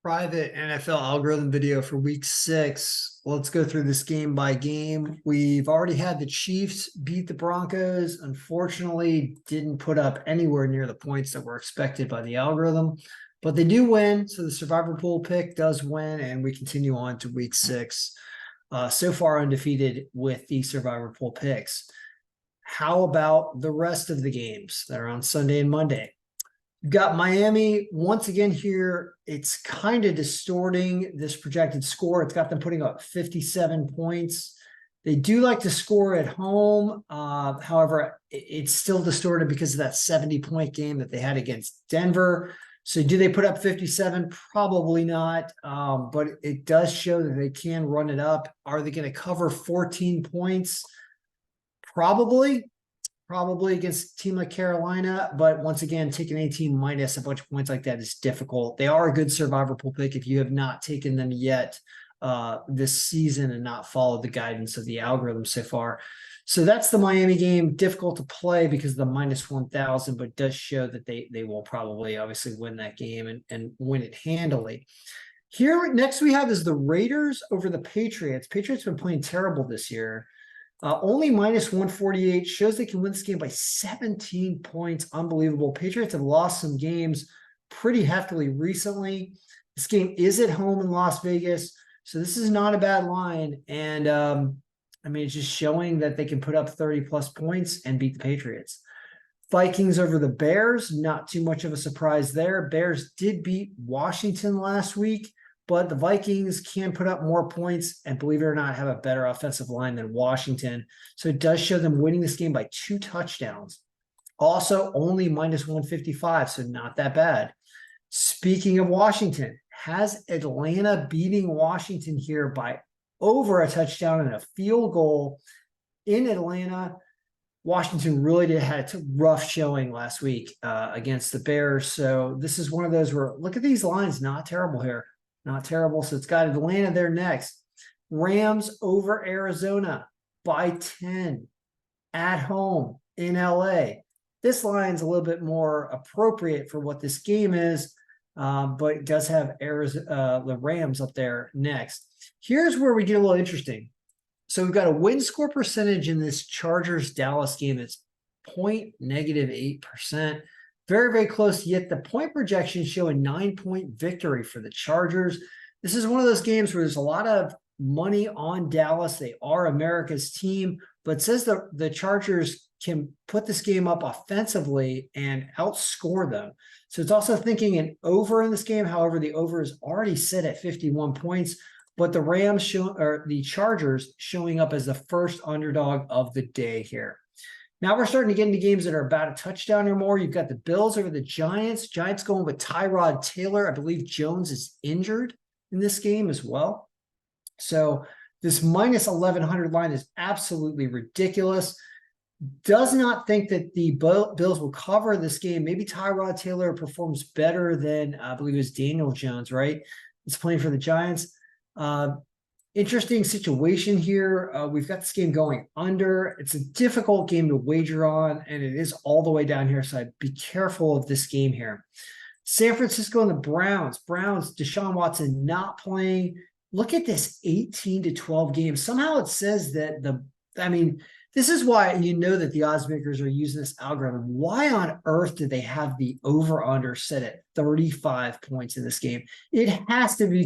Private NFL algorithm video for week 6. Let's go through this game by game. We've already had the Chiefs beat the Broncos. Unfortunately, didn't put up anywhere near the points that were expected by the algorithm, but they do win. So the survivor pool pick does win, and we continue on to week 6. So far undefeated with the survivor pool picks. How about the rest of the games that are on Sunday and Monday? Got Miami once again here. It's kind of distorting this projected score. It's got them putting up 57 points. They do like to score at home. However, it's still distorted because of that 70-point game that they had against Denver. So do they put up 57? Probably not. But it does show that they can run it up. Are they going to cover 14 points? Probably against a team like Carolina, but once again, taking 18 minus a bunch of points like that is difficult. They are a good survivor pool pick if you have not taken them yet this season and not followed the guidance of the algorithm so far. So that's the Miami game. Difficult to play because of the minus 1,000, but does show that they will probably obviously win that game and win it handily. Here next we have is the Raiders over the Patriots. Patriots have been playing terrible this year. Only minus 148 shows they can win this game by 17 points. Unbelievable. Patriots have lost some games pretty heftily recently. This game is at home in Las Vegas, so this is not a bad line. And I mean, it's just showing that they can put up 30-plus points and beat the Patriots. Vikings over the Bears, not too much of a surprise there. Bears did beat Washington last week, but the Vikings can put up more points and, believe it or not, have a better offensive line than Washington. So it does show them winning this game by 2 touchdowns. Also, only minus 155, so not that bad. Speaking of Washington, has Atlanta beating Washington here by over a touchdown and a field goal in Atlanta? Washington really had a rough showing last week against the Bears. So this is one of those where, look at these lines, not terrible here. Not terrible. So it's got Atlanta there next. Rams over Arizona by 10 at home in LA. This line's a little bit more appropriate for what this game is, but it does have the Rams up there next. Here's where we get a little interesting. So we've got a win score percentage in this Chargers-Dallas game that's -8%. Very, very close, yet the point projections show a 9-point victory for the Chargers. This is one of those games where there's a lot of money on Dallas. They are America's team, but it says that the Chargers can put this game up offensively and outscore them. So it's also thinking an over in this game. However, the over is already set at 51 points, but the Chargers showing up as the first underdog of the day here. Now we're starting to get into games that are about a touchdown or more. You've got the Bills over the Giants. Giants going with Tyrod Taylor. I believe Jones is injured in this game as well. So this minus 1,100 line is absolutely ridiculous. Does not think that the Bills will cover this game. Maybe Tyrod Taylor performs better than, I believe it was Daniel Jones, right? It's playing for the Giants. Interesting situation here. We've got this game going under. It's a difficult game to wager on, and it is all the way down here, so I'd be careful of this game here. San Francisco and the Browns. Deshaun Watson not playing. Look at this 18-12 game. Somehow it says that this is why you know that the odds makers are using this algorithm. Why on earth did they have the over-under set at 35 points in this game? It has to be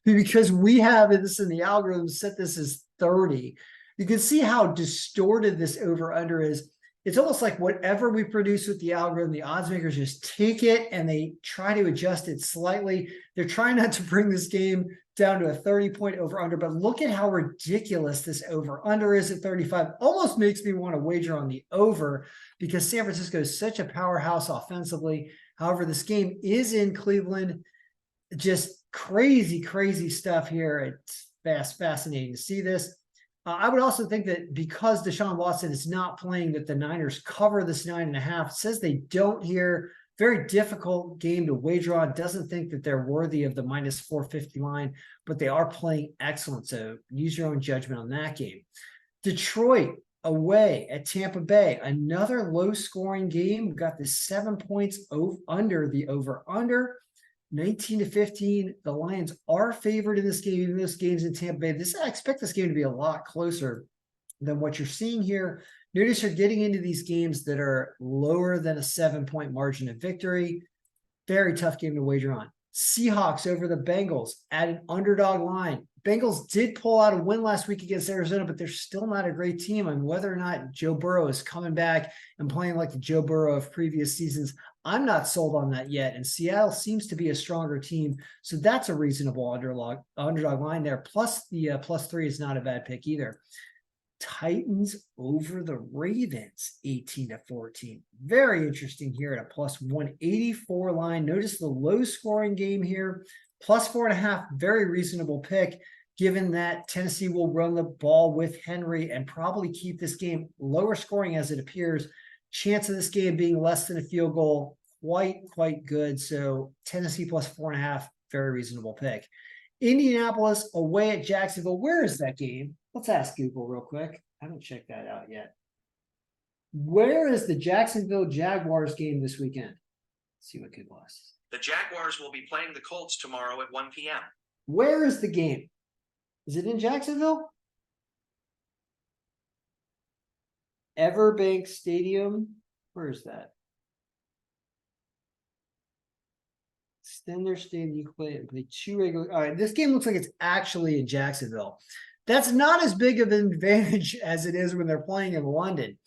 because we have this in the algorithm set this as 30. You can see how distorted this over-under is. It's almost like whatever we produce with the algorithm, the odds makers just take it and they try to adjust it slightly. They're trying not to bring this game down to a 30-point over-under, but look at how ridiculous this over-under is at 35. Almost makes me want to wager on the over because San Francisco is such a powerhouse offensively. However, this game is in Cleveland. Just crazy, crazy stuff here. It's fascinating to see this. I would also think that because Deshaun Watson is not playing, that the Niners cover this 9.5. It says they don't here. Very difficult game to wager on. Doesn't think that they're worthy of the minus 450 line, but they are playing excellent. So use your own judgment on that game. Detroit away at Tampa Bay. Another low-scoring game. We've got this 7 points under the over-under. 19-15. The Lions are favored in this game, even though this game's in Tampa Bay. I expect this game to be a lot closer than what you're seeing here. Notice you're getting into these games that are lower than a 7-point margin of victory. Very tough game to wager on. Seahawks over the Bengals at an underdog line. Bengals did pull out a win last week against Arizona, but they're still not a great team. And whether or not Joe Burrow is coming back and playing like the Joe Burrow of previous seasons, I'm not sold on that yet. And Seattle seems to be a stronger team. So that's a reasonable underdog line there. Plus the +3 is not a bad pick either. Titans over the Ravens, 18-14. Very interesting here at a +184 line. Notice the low scoring game here. +4.5, very reasonable pick, given that Tennessee will run the ball with Henry and probably keep this game lower scoring as it appears. Chance of this game being less than a field goal, quite good. So Tennessee +4.5, very reasonable pick. Indianapolis away at Jacksonville. Where is that game? Let's ask Google real quick. I haven't checked that out yet. Where is the Jacksonville Jaguars game this weekend? Let's see what Google has. The Jaguars will be playing the Colts tomorrow at 1 p.m. Where is the game? Is it in Jacksonville? Everbank Stadium. Where is that? Extend their stadium. You play 2 regular. All right, this game looks like it's actually in Jacksonville. That's not as big of an advantage as it is when they're playing in London.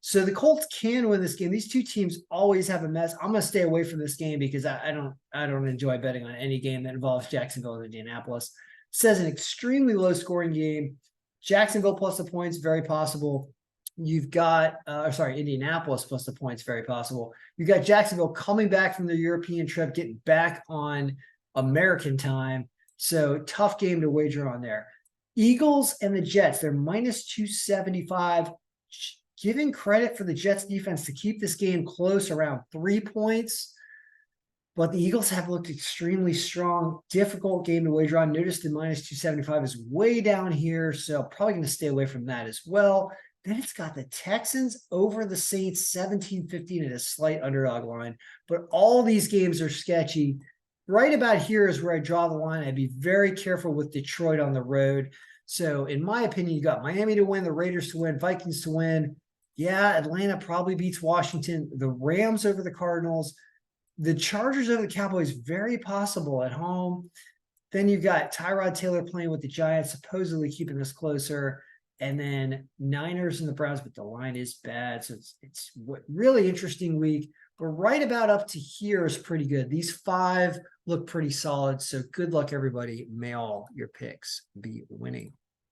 So the Colts can win this game. These two teams always have a mess. I'm going to stay away from this game because I don't enjoy betting on any game that involves Jacksonville or Indianapolis. It says an extremely low scoring game. Jacksonville plus the points, very possible. You've got, Indianapolis plus the points, very possible. You've got Jacksonville coming back from their European trip, getting back on American time. So tough game to wager on there. Eagles and the Jets, they're -275. Giving credit for the Jets defense to keep this game close, around 3 points. But the Eagles have looked extremely strong. Difficult game to wager on. Notice the -275 is way down here, so probably going to stay away from that as well. Then it's got the Texans over the Saints, 17-15 at a slight underdog line. But all these games are sketchy. Right about here is where I draw the line. I'd be very careful with Detroit on the road. So in my opinion, you got Miami to win, the Raiders to win, Vikings to win. Yeah, Atlanta probably beats Washington. The Rams over the Cardinals. The Chargers over the Cowboys, very possible at home. Then you've got Tyrod Taylor playing with the Giants, supposedly keeping this closer. And then Niners and the Browns, but the line is bad. So it's really interesting week. But right about up to here is pretty good. These 5 look pretty solid. So good luck, everybody. May all your picks be winning.